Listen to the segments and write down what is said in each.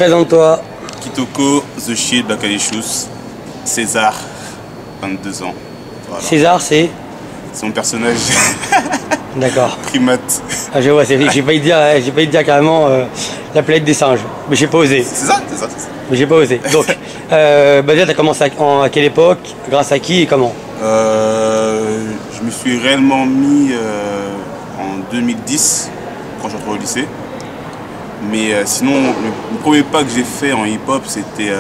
Présente-toi. Kitoko, The Shield, Black Alicious, César, 22 ans. Voilà. César, c'est mon personnage. D'accord. Primate. Ah, je vois, j'ai failli dire carrément la planète des singes, mais j'ai pas osé. C'est ça. Mais j'ai pas osé. Donc, déjà, t'as commencé à quelle époque, grâce à qui et comment? Je me suis réellement mis en 2010, quand je suis rentré au lycée. Mais sinon, le premier pas que j'ai fait en hip-hop, c'était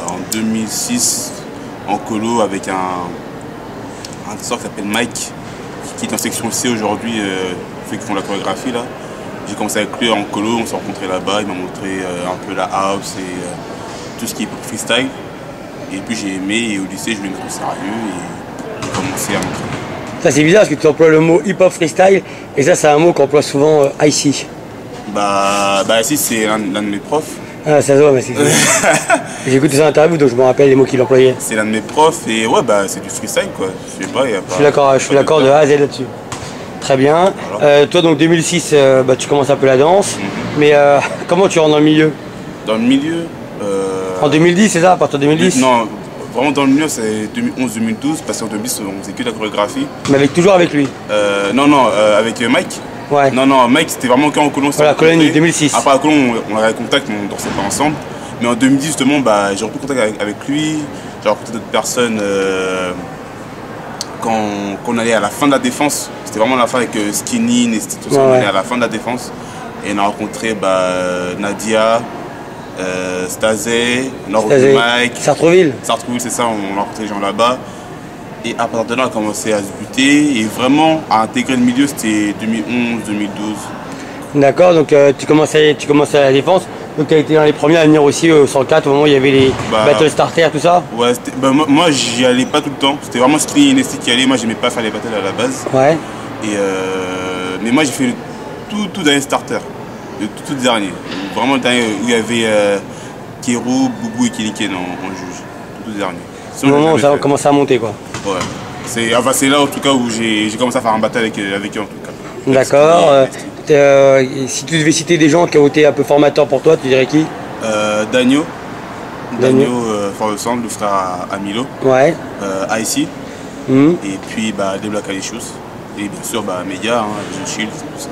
en 2006, en colo, avec un danseur qui s'appelle Mike, qui est en section C aujourd'hui, ceux qui font la chorégraphie là. J'ai commencé avec lui en colo, on s'est rencontrés là-bas, il m'a montré un peu la house et tout ce qui est freestyle. Et puis j'ai aimé, et au lycée je voulais me mettre au sérieux et j'ai commencé à m'entraîner. Ça c'est bizarre parce que tu emploies le mot hip-hop freestyle, et ça c'est un mot qu'emploie souvent IC. Bah ici c'est l'un de mes profs. Ah ça se voit, mais c'est j'ai écouté son interview donc je me rappelle les mots qu'il employait. C'est l'un de mes profs et ouais bah c'est du freestyle quoi. Je sais pas, y a pas. Je suis d'accord de A à Z là-dessus. Très bien. Voilà. Toi donc 2006 tu commences un peu la danse, mais comment tu rentres dans le milieu? Dans le milieu En 2010 c'est ça, à partir de 2010? Non, vraiment dans le milieu c'est 2011-2012 parce qu'en 2010 on faisait que de la chorégraphie. Mais toujours avec lui? Non, avec Mike. Ouais. Non, Mike c'était vraiment qu'en colonie. Voilà, colonie 2006. Après la colonie on avait contact, mais on dansait pas ensemble. Mais en 2010 justement j'ai repris contact avec lui, j'ai rencontré d'autres personnes quand on allait à la fin de la défense. C'était vraiment la fin avec Skinny, Nesty, tout ça, on allait à la fin de la défense. Et on a rencontré Nadia, Stazé, Mike. Sartreville, c'est ça, on a rencontré les gens là-bas. Et à partir de là, on a commencé à se buter et vraiment à intégrer le milieu, c'était 2011-2012. D'accord, donc tu commençais à la défense, donc tu as été dans les premiers à venir aussi au 104 au moment où il y avait les battle starters, tout ça? Ouais, moi j'y allais pas tout le temps, c'était vraiment Skinny et Nesty qui allaient, moi j'aimais pas faire les battles à la base. Ouais. Et mais moi j'ai fait le tout dernier starter, le tout dernier, vraiment le dernier où il y avait Kero, Boubou et Kelike en juge, tout dernier. Au moment où ça a commencé à monter quoi. Ouais, c'est là en tout cas où j'ai commencé à faire un battle avec eux en tout cas. D'accord. Si tu devais citer des gens qui ont été un peu formateurs pour toi, tu dirais qui? Dagno, for the Sound, le frère à Milo. Ouais. IC. Et puis des Black Alicious. Et bien sûr Media, The Shield, tout ça.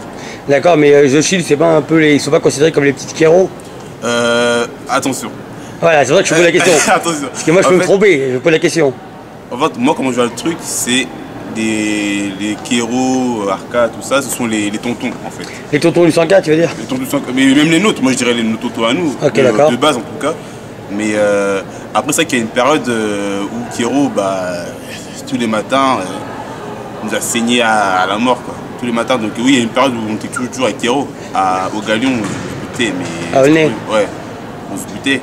D'accord, mais The Shield, c'est pas un peu ils sont pas considérés comme les petites Kéros? Attention. Voilà, c'est vrai que je pose la question. Attention. Parce que moi je peux me tromper, je pose la question. En fait, moi comment je vois le truc, c'est les Kéros, Arca, tout ça, ce sont les tontons en fait. Les tontons du 104, tu veux dire? Les tontons du 104, mais même les nôtres, moi je dirais nos tontons à nous, de base en tout cas. Mais après ça qu'il y a une période où Kéro, tous les matins, nous a saigné à la mort quoi. Tous les matins, donc oui, il y a une période où on était toujours avec Kéro, au Galion, on se butait, mais... À Aulnay? Ouais, on se butait.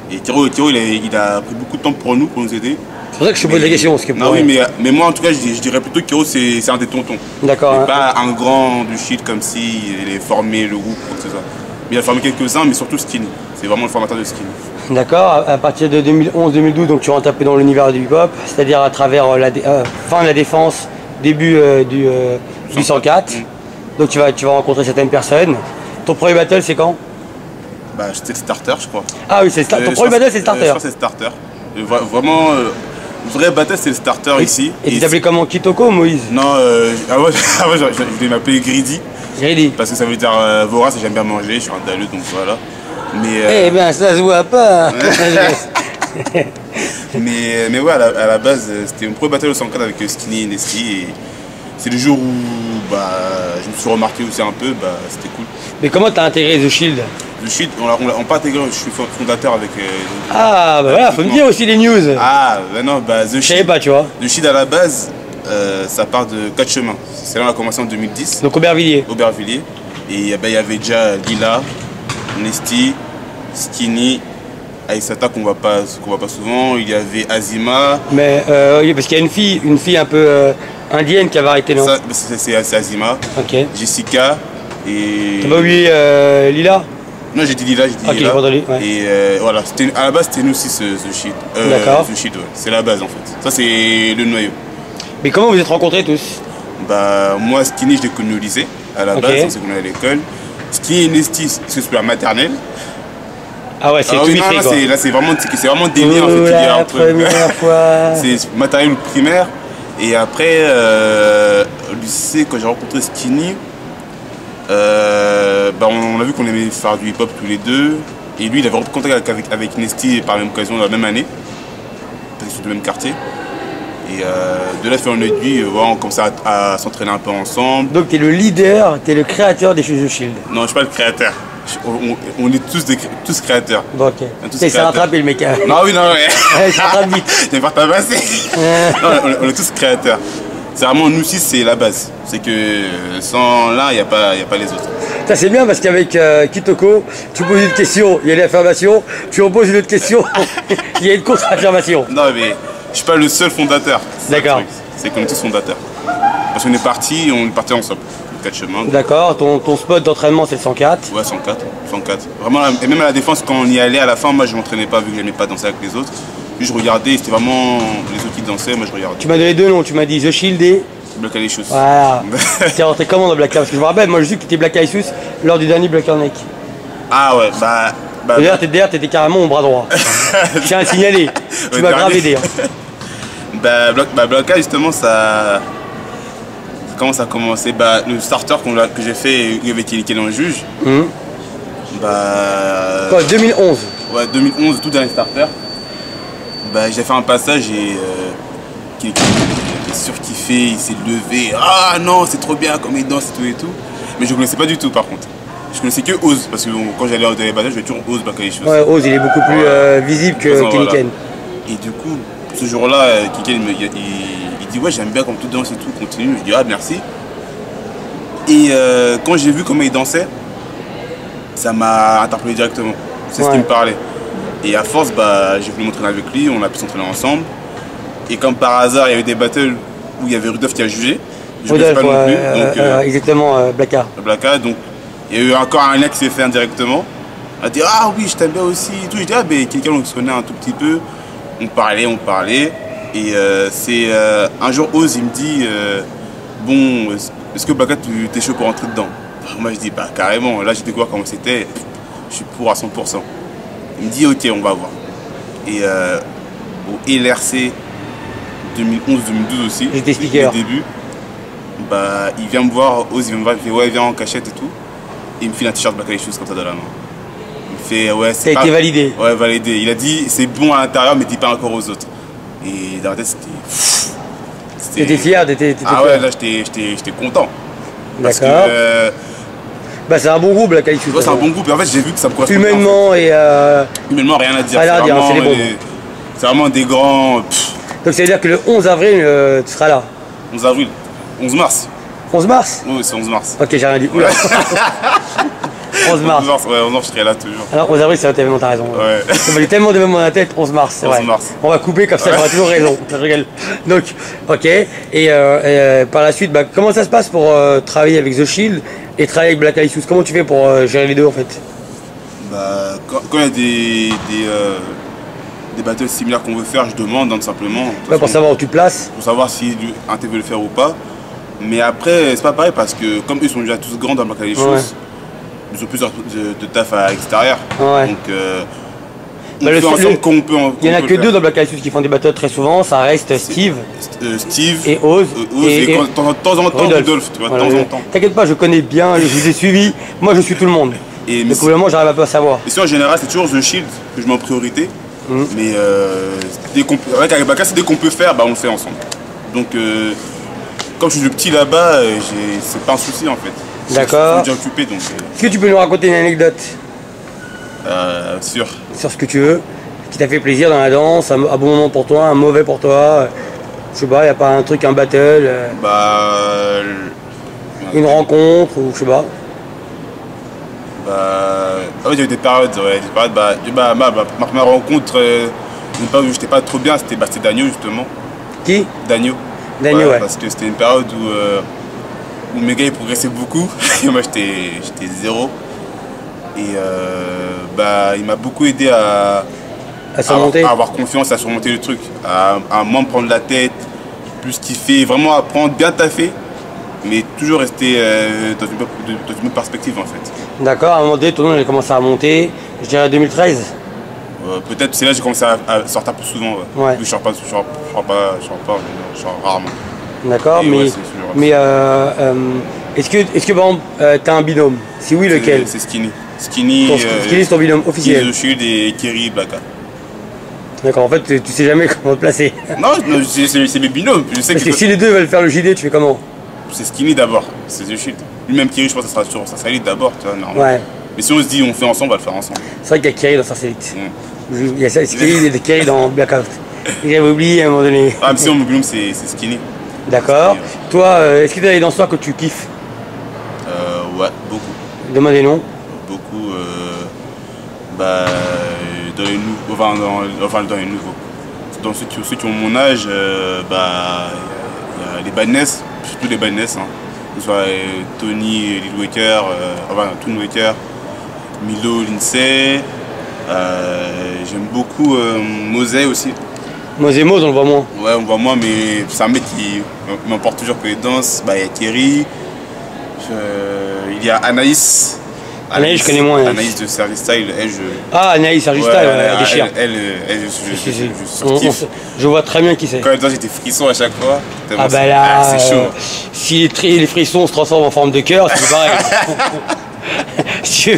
Et Kéro il a pris beaucoup de temps pour nous aider. C'est pour ça que je te pose la question. Non, oui, mais moi en tout cas, je dirais plutôt que Kéro c'est un des tontons. D'accord. Pas un grand du shit comme si il avait formé le groupe ou quoi que ce soit. Mais il a formé quelques-uns, mais surtout Skinny. C'est vraiment le formateur de Skinny. D'accord, à partir de 2011-2012, donc tu rentres un peu dans l'univers du hip-hop, c'est-à-dire à travers fin de la défense, début du 104. Donc tu vas rencontrer certaines personnes. Ton premier battle, c'est quand? C'était le starter, je crois. Ah oui, ton premier battle, c'est le starter. Je crois que c'est le starter. Vraiment, le vrai battle, c'est le starter ici. Et tu t'appelais comment, Kitoko ou Moïse? Non, avant je voulais m'appeler Greedy. Greedy. Parce que ça veut dire vorace et j'aime bien manger, je suis un dalleux, donc voilà. Eh ben, ça se voit pas. mais ouais, à la base, c'était mon premier battle au 104 avec Skinny et Nesty. Et c'est le jour où je me suis remarqué aussi un peu, c'était cool. Mais comment t'as intégré The Shield? The Shield, on l'a pas intégré, je suis fondateur avec... voilà, faut me dire aussi les news. The Shield... Je savais pas, tu vois. The Shield à la base, ça part de 4 chemins. C'est là qu'on a commencé en 2010. Donc Aubervilliers. Et il y avait déjà Lila, Nesty, Skinny, Aïsata qu'on voit pas souvent, il y avait Azima. Mais oui, parce qu'il y a une fille un peu indienne qui avait arrêté, non? C'est Azima. Ok. Jessica et... T'as pas oublié Lila? Non, j'ai dit Lila, Lila. Ouais. Et voilà, à la base c'était nous aussi The Shield. D'accord. The Shield, ouais. C'est la base en fait. Ça c'est le noyau. Mais comment vous êtes rencontrés tous? Moi Skinny je l'ai connu au lycée, à la base, on s'est connu à l'école. Skinny et Nesty, c'est sur la maternelle. Ah ouais, c'est Ah tout oui, vite non, fait, là, quoi. c'est vraiment délire en fait. Tu dis La un peu. première fois. C'est matériel primaire. Et après, au lycée, quand j'ai rencontré Skinny, bah, on a vu qu'on aimait faire du hip-hop tous les deux. Et lui, il avait repris contact avec Nesty par la même occasion, la même année. Parce qu'ils sont du même quartier. Et de là, fait en aiguille, voilà, on commence à s'entraîner un peu ensemble. Donc t'es le leader, t'es le créateur des Shoes The Shield. Non, je suis pas le créateur. On est tous créateurs. Bon, ok. tous Il s'est créateurs. rattrapé le mec. Non, oui, non, ouais. Il s'est rattrapé vite. J'ai pas tabasser. Non, on est tous créateurs. C'est vraiment, nous aussi, c'est la base. C'est que sans l'un, il n'y a pas les autres. Ça c'est bien parce qu'avec Kitoko, tu poses une question, il y a une affirmation, tu reposes une autre question, il y a une contre-affirmation. Non, mais je suis pas le seul fondateur. D'accord. C'est qu'on est tous fondateurs. Parce qu'on est partis ensemble. 4 chemins. D'accord, ton spot d'entraînement c'est le 104. Ouais, 104. Vraiment, et même à la défense, quand on y allait à la fin, moi je m'entraînais pas vu que j'aimais pas danser avec les autres. Puis je regardais, c'était vraiment les autres qui dansaient, moi je regardais. Tu m'as donné deux noms, tu m'as dit The Shield et... Black Alice Shoes. Voilà. T'es rentré comment dans Black Alice? Parce que je me rappelle, moi je sais que t'étais Black Alice lors du dernier Black Neck. Ah ouais, D'ailleurs t'étais carrément mon bras droit. Je tiens à signaler, tu m'as grave aidé. Black Alice, justement, ça... Comment ça a commencé? Le starter que j'ai fait, il y avait été dans le juge. Quoi, 2011? Ouais, 2011, tout dernier starter. J'ai fait un passage et il était surkiffé, il s'est levé. Ah non, c'est trop bien comme il danse et tout. Mais je ne connaissais pas du tout par contre. Je connaissais que Oz, parce que quand j'allais dans les battles, je vais toujours Oz Black Alice. Ouais, Oz il est beaucoup plus visible que Kenny Ken. Et du coup, ce jour-là, Kenny Ken il dit ouais, j'aime bien comme tu danses et tout, continue. Je dis ah merci. Et quand j'ai vu comment il dansait, ça m'a interpellé directement. C'est ce qui me parlait. Et à force, j'ai voulu m'entraîner avec lui, on a pu s'entraîner ensemble. Et comme par hasard, il y avait des battles où il y avait Rudolph qui a jugé. Je ne sais pas non plus. Donc, exactement, Blacka. Blacka, donc il y a eu encore un lien qui s'est fait indirectement. Elle a dit ah oui, je t'aime bien aussi. Et tout. Je dis ah ben quelqu'un on se connaît un tout petit peu. On parlait. Et c'est un jour Oz, il me dit bon, est-ce que Blacka t'es chaud pour rentrer dedans? Moi je dis bah carrément, là j'ai découvert comment c'était, je suis pour à 100%. Il me dit ok, on va voir. Et au LRC 2011-2012 aussi, j'étais speaker. Au début, il vient me voir, Oz il vient me voir, il fait ouais viens en cachette et tout. Et il me file un t-shirt Black Alice Shoes comme ça dans la main. Il me fait ouais c'est pas... été validé? Ouais, validé. Il a dit c'est bon à l'intérieur mais dis pas encore aux autres. Et dans la tête c'était... T'étais fier? Ah ouais, là j'étais content. D'accord. C'est un bon groupe Black Alice Shoes. Ouais, c'est un bon groupe et en fait j'ai vu que ça me correspond. Humainement et... Humainement rien à dire. Rien à dire, c'est les bons. C'est vraiment des grands... Donc ça veut dire que le 11 avril, tu seras là? 11 avril. 11 mars. 11 mars? Oui, c'est 11 mars. Ok, j'ai rien dit. Oula. 11 mars. 11 mars, ouais, 11 mars, je serai là toujours. Alors 11 avril, c'est un événement, t'as raison. Ouais. Ça valait tellement d'événements dans la tête, 11 mars, c'est vrai. 11 mars. On va couper comme ça, j'aurai toujours raison. Je rigole. Donc, ok. Et par la suite, comment ça se passe pour travailler avec The Shield et travailler avec Black Alice Shoes? Comment tu fais pour gérer les deux en fait? Quand il y a des battles similaires qu'on veut faire, je demande tout simplement. Pour savoir où tu places. Pour savoir si un T veut le faire ou pas. Mais après, c'est pas pareil parce que comme eux sont déjà tous grands dans Black Alice Shoes, ils ont plus de taf à l'extérieur. Ouais. Donc, on fait ensemble qu'on peut. Il n'y en a que deux dans Black Alice Shoes qui font des battles très souvent, ça reste Steve. Steve et Oz. Et de temps en temps, Rudolph. Tu vois, de temps en temps. T'inquiète pas, je connais bien, je vous ai suivi. Moi, je suis tout le monde. Et donc, probablement, j'arrive un peu à savoir. Et en général, c'est toujours The Shield que je mets en priorité. Mais avec Blacka, c'est dès qu'on peut faire, on le fait ensemble. Donc, comme je suis le petit là-bas, c'est pas un souci en fait. D'accord. Je suis déjà occupé donc. Est-ce que tu peux nous raconter une anecdote sur ce que tu veux, qui t'a fait plaisir dans la danse, un bon moment pour toi, un mauvais pour toi, je sais pas, y a pas un truc, un battle une rencontre ou je sais pas. Il y a eu des périodes, ma première rencontre, une période où j'étais pas trop bien, c'était Dagno justement. Qui? Dagno. Ouais. Parce que c'était une période où mes gars ils progressaient beaucoup et moi j'étais zéro. Et il m'a beaucoup aidé à avoir confiance, à surmonter le truc, à moins me prendre la tête, plus kiffer, vraiment apprendre, bien taffer, mais toujours rester dans une bonne perspective en fait. D'accord, à un moment donné, ton nom il a commencé à monter, Je dirais 2013. Peut-être c'est là que j'ai commencé à sortir plus souvent. Ouais. Je sors rarement. D'accord, Et mais, ouais, est-ce que par exemple, tu as un binôme? Si oui, lequel? C'est Skinny. Skinny, Skinny, c'est ton binôme officiel. Skinny The Shield et Kerry Blacka. D'accord, en fait, tu sais jamais comment te placer. Non, c'est mes binômes. Je sais Parce que si les deux veulent faire le JD, tu fais comment? c'est Skinny d'abord, c'est The Shield. Lui-même Kerry, je pense que ça sera lui d'abord, tu vois, normalement. Ouais. Mais si on se dit on fait ensemble, on va le faire ensemble. C'est vrai qu'il y a Kerry dans Star Select. Il y a Kerry dans Blackout. J'avais oublié à un moment donné. Ah, mais sinon, mon binôme, c'est Skinny. D'accord. Toi, est-ce que tu as des danseurs que tu kiffes? Ouais, beaucoup. Donne-moi des noms. Beaucoup, dans les nouveaux. Enfin, dans les nouveaux. Dans ceux qui ont mon âge, il y a les Badness, surtout les Badness. Hein. Que ce soit Tony, Lil Waker, Toon Waker, Milo, Lindsay. J'aime beaucoup Mosey aussi. Mosey Mose, on le voit moins. Ouais, on voit moins, mais c'est un mec qui m'emporte toujours que les danses. Il y a Kerry, il y a Anaïs. Anaïs, je connais moins. Anaïs de Service Style, Ah, Anaïs, Service Style, elle déchire. Je vois très bien qui c'est. Quand elle danse, j'ai des frissons à chaque fois. Ah bah là, c'est chaud. Si les frissons se transforment en forme de cœur, c'est pareil. Si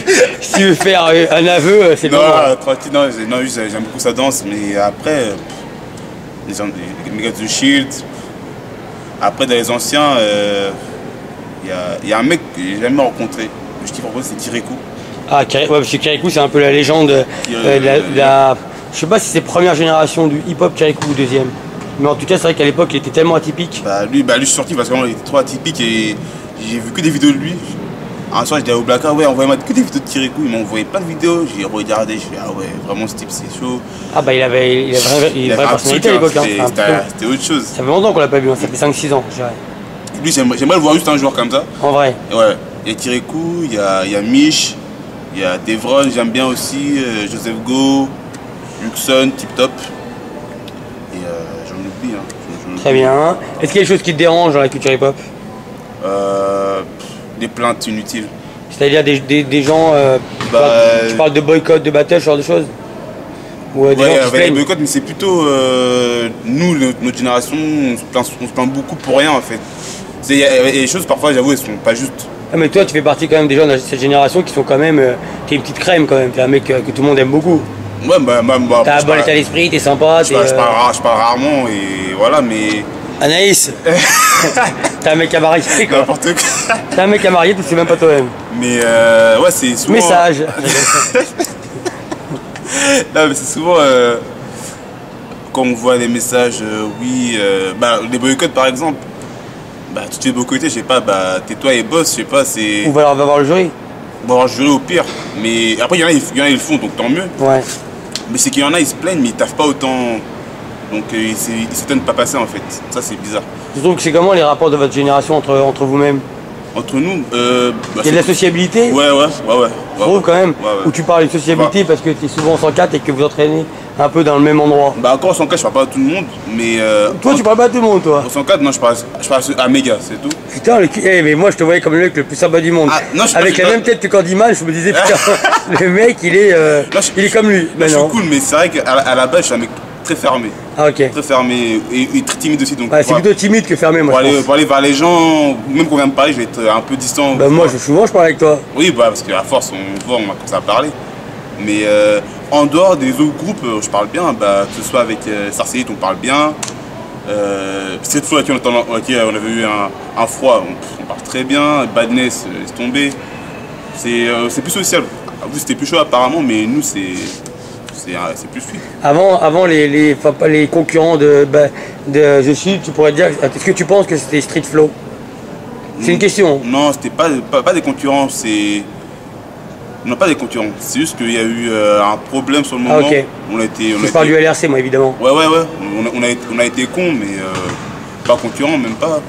tu veux faire un aveu, c'est non, pas tranquille, non, j'aime beaucoup sa danse, mais après, les gars de Shield, après dans les anciens, il y a un mec que j'ai jamais rencontré, je t'y propose, c'est Kirikou. Ah, ouais, parce que Kirikou, c'est un peu la légende. Je sais pas si c'est première génération du hip-hop Kirikou ou deuxième. Mais en tout cas, c'est vrai qu'à l'époque, il était tellement atypique. Lui, je suis sorti parce qu'il était trop atypique et j'ai vu que des vidéos de lui. Un soir, j'étais au Blacka, ouais, envoyez-moi que des vidéos de Kirikou. Il m'a envoyé plein de vidéos, j'ai regardé, je fais, ah ouais, vraiment ce type, c'est chaud. Ah bah, il avait une vraie personnalité à l'époque. C'était autre chose. Ça fait longtemps qu'on l'a pas vu, ça fait 5-6 ans, je dirais. Lui, j'aimerais le voir juste un jour comme ça. En vrai. Ouais, il y a Kirikou, il y a Mich, il y a Devron, j'aime bien aussi, Joseph Go, Luxon, Tip Top. Et j'en oublie. Hein. Très bien. Est-ce qu'il y a des choses qui te dérangent dans la culture hip-hop? Des plaintes inutiles. C'est-à-dire des gens. Tu parles de boycott, de battle, ce genre de choses? Ou des gens qui se plaignent? Boycott, mais c'est plutôt nous, notre génération, on se plaint beaucoup pour rien en fait. Il y a des choses parfois, j'avoue, elles sont pas justes. Ah, mais toi, tu fais partie quand même des gens de cette génération qui sont quand même. T'es une petite crème quand même, t'es un mec que tout le monde aime beaucoup. Ouais, t'as un bon état d'esprit, t'es sympa. Je parle rarement et voilà, mais. Anaïs, t'es un mec à marier quoi. N'importe quoi. T'es un mec à marier, tu sais même pas toi-même. Mais ouais, c'est souvent. Message. Non, mais c'est souvent quand on voit des messages, les boycotts par exemple. Tu te fais boycotter, je sais pas, tais-toi et bosse, je sais pas, c'est. Ou va voir le jury. On va voir le jury au pire. Mais après, il y en a, ils le font, donc tant mieux. Ouais. Mais c'est qu'il y en a, ils se plaignent, mais ils taffent pas autant. Donc ils s'étonnent de pas passer en fait. Ça, c'est bizarre. Je trouve que c'est comment les rapports de votre génération entre vous-même? Entre nous, il y a de la sociabilité? Ouais. Je trouve quand même. Ouais. Où tu parles de sociabilité parce que tu es souvent en 104 et que vous entraînez un peu dans le même endroit. Encore en 104, je parle pas à tout le monde, mais. Toi, tu parles pas à tout le monde, toi? En 104, non, je parle à Méga, c'est tout. Putain, mais moi je te voyais comme le mec le plus sympa du monde. Non, avec la même tête que Candyman, je me disais, putain, le mec, il est comme lui. Je suis cool, mais c'est vrai qu'à la base, je suis un mec très fermé. Ah, ok. Très fermé et très timide aussi. Donc, c'est plutôt timide que fermé, moi. Pour aller vers les gens, même quand on vient de parler, je vais être un peu distant. Moi, souvent, je parle avec toi. Oui, parce qu'à force, on va commencer à parler. Mais en dehors des autres groupes, je parle bien. Que ce soit avec Sarcéite, on parle bien. Cette fois, on avait eu un froid, on parle très bien. Badness, laisse tomber. C'est plus social. Vous, c'était plus chaud apparemment, mais nous, c'est plus fluide. Avant les concurrents de The Shield, tu pourrais dire, est-ce que tu penses que c'était Street Flow? C'est une question. Non, c'était pas des concurrents, non, pas des concurrents. C'est juste qu'il y a eu un problème sur le moment. Ok. Je parle du LRC, moi, évidemment. Ouais. On a été cons, mais pas concurrents, même pas.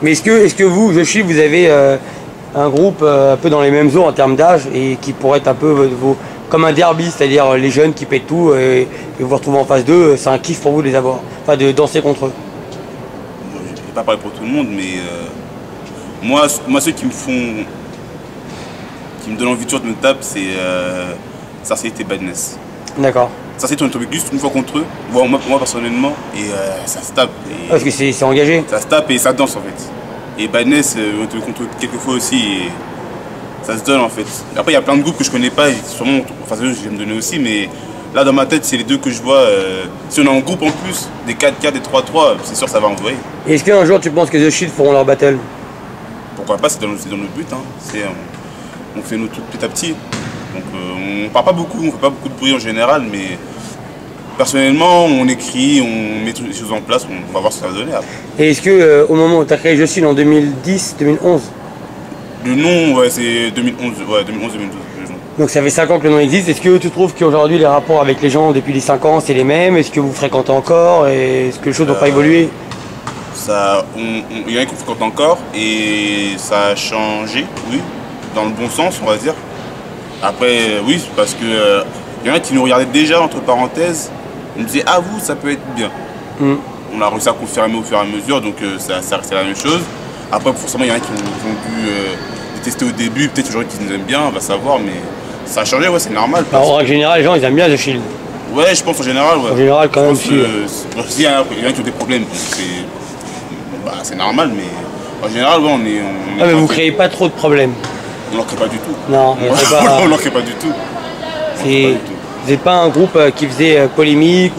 Mais est-ce que vous, The Shield, vous avez un groupe un peu dans les mêmes eaux en termes d'âge et qui pourrait être un peu comme un derby, c'est-à-dire les jeunes qui pètent tout et vous vous retrouvez en face d'eux, c'est un kiff pour vous de les avoir, enfin de danser contre eux? Je ne vais pas parler pour tout le monde, mais moi ceux qui me donnent envie de me taper, c'est Sarcellite et Badness. D'accord. Sarcellite, on est tombé juste une fois contre eux, moi personnellement, et ça se tape. Et Parce que c'est engagé. ça se tape et ça danse en fait. Et Badness, on est tombé contre eux quelques fois aussi, et ça se donne en fait. Après, il y a plein de groupes que je connais pas, et sûrement, enfin, je vais me donner aussi, mais là dans ma tête, c'est les deux que je vois. Si on a un groupe en plus, des 4-4, des 3-3, c'est sûr que ça va envoyer. Est-ce qu'un jour tu penses que The Shield feront leur battle? Pourquoi pas, c'est dans notre but. Hein. On fait nos trucs petit à petit. Donc on parle pas beaucoup, on fait pas beaucoup de bruit en général, mais personnellement, on écrit, on met toutes les choses en place, on va voir ce que ça va donner après. Et est-ce que au moment où tu as créé The Shield en 2010, 2011, le nom, ouais, c'est 2011, ouais, 2011-2012. donc ça fait 5 ans que le nom existe, est-ce que tu trouves qu'aujourd'hui les rapports avec les gens depuis les 5 ans c'est les mêmes? Est-ce que vous fréquentez encore? Et est-ce que les choses n'ont pas évolué? Il y en a qui fréquentent encore et ça a changé, oui, dans le bon sens, on va dire. Après, oui, parce que il y en a qui nous regardaient déjà, entre parenthèses, ils nous disaient, ah vous, ça peut être bien. On a réussi à confirmer au fur et à mesure, donc ça restait la même chose. Après, forcément, il y en a qui ont dû tester au début, peut-être aujourd'hui qu'ils nous aiment bien, on va savoir, mais ça a changé, ouais, c'est normal. En règle générale, les gens ils aiment bien The Shield. Ouais, je pense en général, ouais. En général, quand même, si. Il y en a qui ont des problèmes, c'est normal, mais en général, ouais, on est Ah, mais vous créez pas trop de problèmes. On n'en crée pas du tout. Non, On n'en crée pas du tout. Vous n'êtes pas un groupe qui faisait polémique.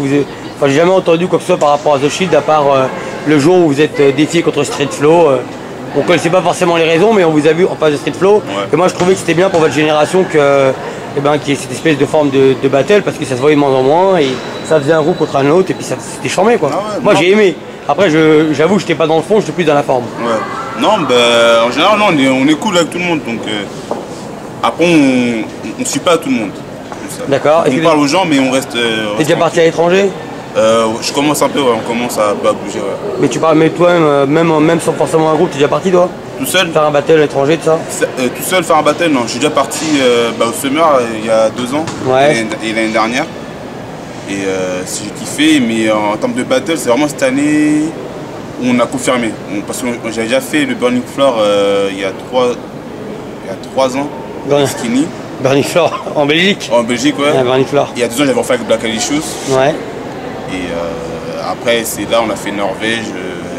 Enfin, j'ai jamais entendu quoi que ce soit par rapport à The Shield, à part le jour où vous êtes défié contre Street Flow. On ne connaissait pas forcément les raisons, mais on vous a vu en face de Street Flow. Ouais. Et moi, je trouvais que c'était bien pour votre génération que, qu'il y ait cette espèce de forme de battle, parce que ça se voyait de moins en moins, et ça faisait un groupe contre un autre, et puis c'était charmé, quoi. Ah ouais, moi, j'ai aimé. Après, j'avoue, je n'étais pas dans le fond, j'étais plus dans la forme. Ouais. Non, en général, non, on est cool avec tout le monde. Donc, après, on ne suit pas tout le monde. D'accord. On parle aux gens, mais on reste. T'es déjà parti à l'étranger? Je commence un peu, ouais, on commence à bouger. Ouais. Mais tu parles, mais toi-même, même sans forcément un groupe, t'es déjà parti, toi? Tout seul? Faire un battle à l'étranger, tout ça? Tout seul faire un battle, non. Je suis déjà parti au Summer il y a 2 ans, ouais. Et l'année dernière. Et j'ai kiffé, mais en termes de battle, c'est vraiment cette année où on a confirmé. Parce que j'avais déjà fait le Burning Floor il y a 3 ans, Skinny. Burning Floor, en Belgique? En Belgique, ouais. Burning Floor. Il y a 2 ans, j'avais refait avec Black Alicious. Ouais. Et après, c'est là, on a fait Norvège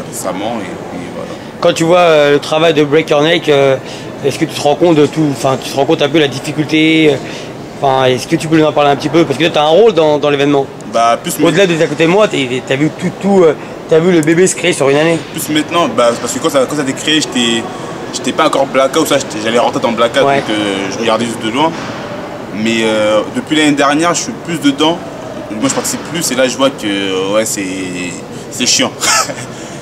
récemment. Et voilà. Quand tu vois le travail de Break Your Neck, est-ce que tu te rends compte de tout? Enfin, tu te rends compte un peu de la difficulté? Enfin, est-ce que tu peux nous en parler un petit peu? Parce que tu as un rôle dans l'événement. Bah, au-delà d'être à côté de moi, tu as vu t'as vu le bébé se créer sur une année. Plus maintenant, parce que quand ça a été créé, j'étais pas encore blackout, j'allais rentrer dans blackout, ouais. Donc je regardais juste de loin. Mais depuis l'année dernière, je suis plus dedans. Moi, je participe plus et là, je vois que ouais, c'est chiant.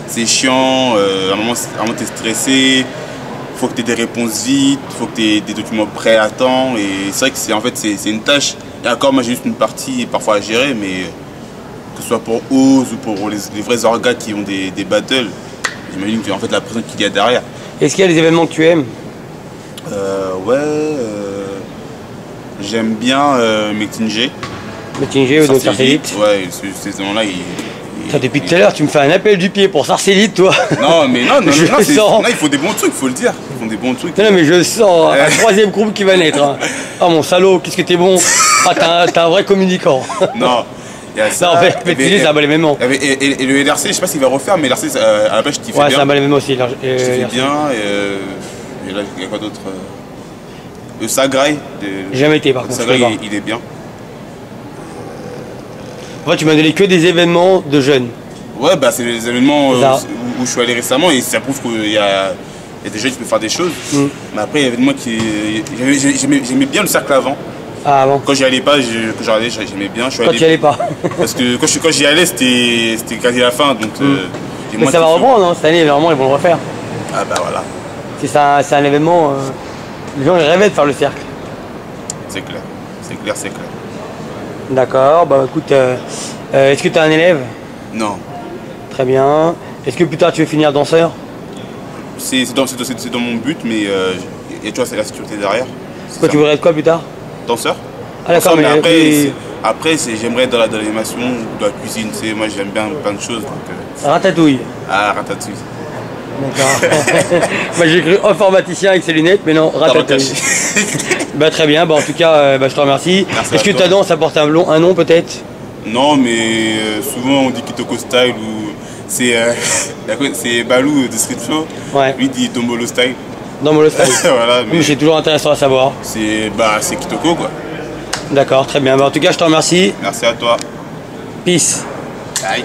C'est chiant. À un moment, t'es stressé. Faut que tu aies des réponses vite, faut que tu aies des documents prêts à temps. Et c'est vrai que c'est une tâche. Et encore, moi j'ai juste une partie parfois à gérer, mais que ce soit pour Oz ou pour les vrais orgas qui ont des battles, j'imagine que en fait la pression qu'il y a derrière. Est-ce qu'il y a des événements que tu aimes? Ouais, j'aime bien Metinge. Metinge ou donc Sarcellite? Ouais, ces événements-là, depuis tout à l'heure, tu me fais un appel du pied pour Sarcellite, toi. Non, mais non, il faut des bons trucs, faut le dire. Ils font des bons trucs. Non, mais je sens un 3e groupe qui va naître. Hein. Oh mon salaud, qu'est-ce que t'es bon. Ah, t'es un vrai communicant. Non, il y a ça. Non, en fait, Metinge, c'est un bon événement. Et le LRC, je sais pas s'il va refaire, mais LRC, à la base, je kiffais bien. Ouais, c'est un bon événement aussi. Je kiffais bien, et là, il y a quoi d'autre? Le Sagrai. Jamais été, par contre. Sagrai, il est bien. En fait, tu m'as donné que des événements de jeunes. Ouais, bah c'est les événements où je suis allé récemment et ça prouve qu'il y a des jeunes qui peuvent faire des choses. Mais après, il y avait moi qui. J'aimais bien le cercle avant. Ah, avant. Quand j'y allais pas, j'aimais bien. Quand tu n'y allais pas? Parce que quand j'y allais, c'était quasi la fin. Donc, mais ça va reprendre, hein, cette année, vraiment, ils vont le refaire. Ah, bah voilà. C'est un événement. Les gens ils rêvaient de faire le cercle. C'est clair, c'est clair, c'est clair. D'accord, bah écoute, est-ce que tu es un élève? Non. Très bien. Est-ce que plus tard tu veux finir danseur? C'est dans mon but, mais tu vois, c'est la sécurité derrière. Quoi, tu voudrais être quoi plus tard? Danseur. Ah d'accord, mais après j'aimerais être dans l'animation, dans la cuisine, tu sais, moi j'aime bien plein de choses. Donc, Ratatouille. Ah, ratatouille. D'accord. Moi j'ai cru informaticien avec ses lunettes, mais non, ratatouille. Bah, très bien, bah, en tout cas, je te remercie. Est-ce que tu as tendance à porter un nom peut-être? Non, mais souvent on dit Kitoko Style ou c'est Balou de Street Show. Ouais. Lui dit Dombolo Style. Dombolo Style. Voilà, mais C'est toujours intéressant à savoir. c'est Kitoko quoi. D'accord, très bien. Bah, en tout cas, je te remercie. Merci à toi. Peace. Bye.